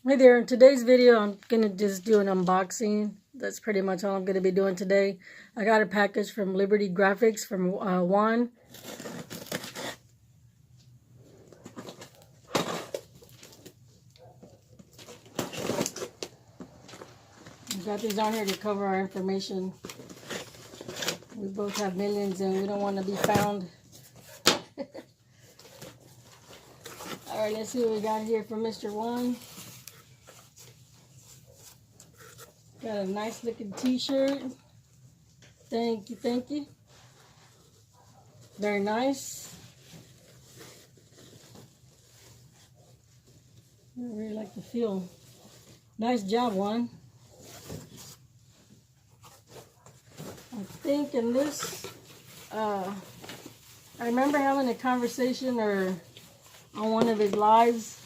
Hey there, in today's video I'm going to just do an unboxing. That's pretty much all I'm going to be doing today. I got a package from Liberty Graphics from Juan. We got these on here to cover our information. We both have millions and we don't want to be found. Alright, let's see what we got here from Mr. Juan. Got a nice looking t-shirt. Thank you, thank you. Very nice. I really like the feel. Nice job, Juan. I think in this, I remember having a conversation or on one of his lives,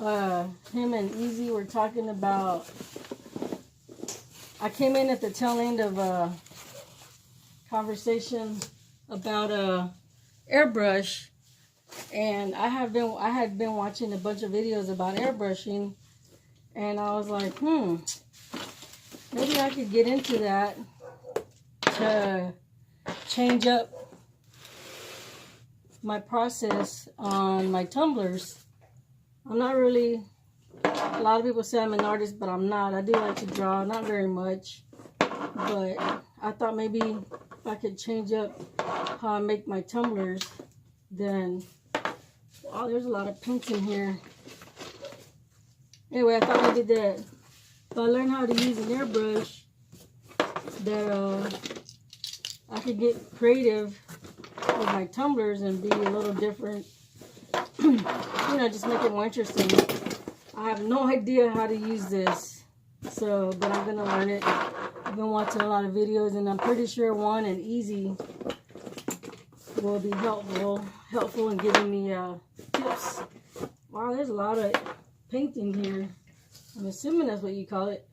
him and Easy were talking about, I came in at the tail end of a conversation about airbrush, and I had been watching a bunch of videos about airbrushing, and I was like, maybe I could get into that to change up my process on my tumblers. I'm not really, a lot of people say I'm an artist, but I'm not. I do like to draw, not very much, but I thought maybe if I could change up how I make my tumblers, then, oh, there's a lot of paints in here. Anyway, I thought maybe that if I learn how to use an airbrush, that I could get creative with my tumblers and be a little different. You know, just make it more interesting. I have no idea how to use this, so, but I'm gonna learn it. I've been watching a lot of videos, and I'm pretty sure Juan and Easy will be helpful in giving me tips. Wow, there's a lot of paint in here. I'm assuming that's what you call it.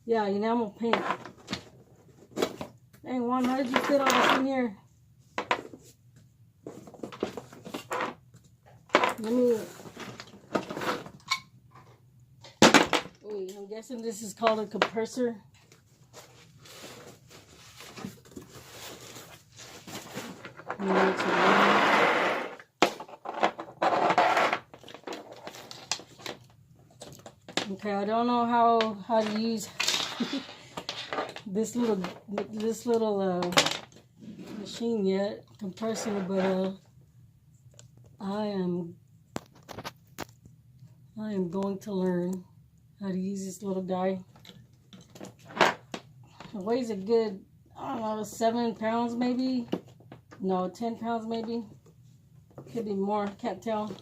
Yeah, enamel paint. Dang, Juan, how did you fit all this in here? Let me... Wait, I'm guessing this is called a compressor. Okay, I don't know how to use this little machine yet, compressor, but I am going to learn how to use this little guy. It weighs a good, I don't know, 7 pounds maybe. No, 10 pounds maybe. Could be more, can't tell.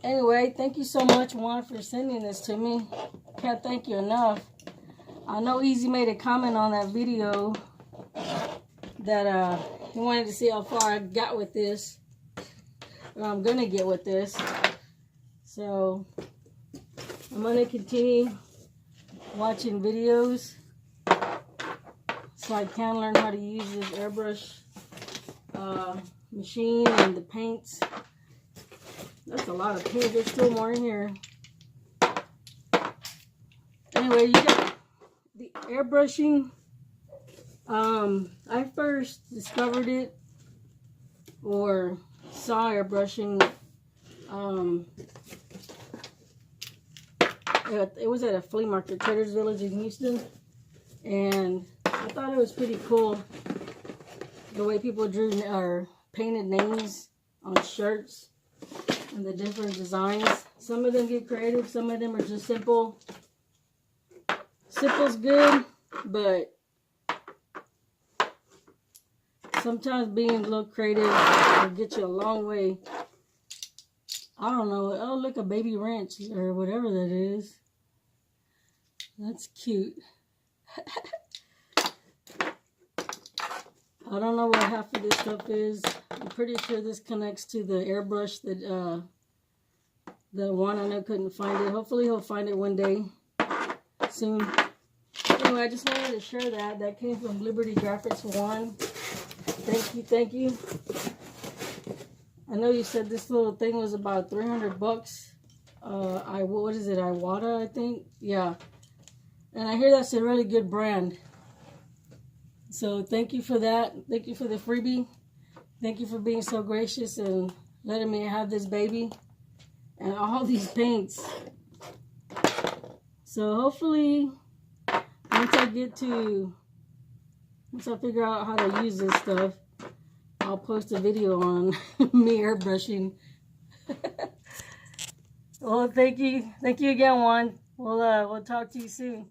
Anyway, thank you so much, Juan, for sending this to me. Can't thank you enough. I know Easy made a comment on that video that he wanted to see how far I got with this, or I'm gonna get with this. So I'm gonna continue watching videos so I can learn how to use this airbrush machine and the paints. That's a lot of paint. There's still more in here. Anyway, you got the airbrushing. I first discovered it or saw airbrushing. It was at a flea market, Traders Village in Houston, and I thought it was pretty cool the way people drew or painted names on shirts and the different designs. Some of them get creative, some of them are just simple. Simple's good, but sometimes being a little creative will get you a long way. I don't know. Oh, look, a baby wrench or whatever that is. That's cute. I don't know what half of this stuff is. I'm pretty sure this connects to the airbrush that the one I know couldn't find it. Hopefully he'll find it one day soon. Anyway, I just wanted to share that. That came from Liberty Graphics 1. Thank you, thank you. I know you said this little thing was about 300 bucks. what is it? Iwata, I think. Yeah. And I hear that's a really good brand. So thank you for that. Thank you for the freebie. Thank you for being so gracious and letting me have this baby and all these paints. So hopefully, once I figure out how to use this stuff, I'll post a video on me airbrushing. Well, thank you again, Juan. We'll talk to you soon.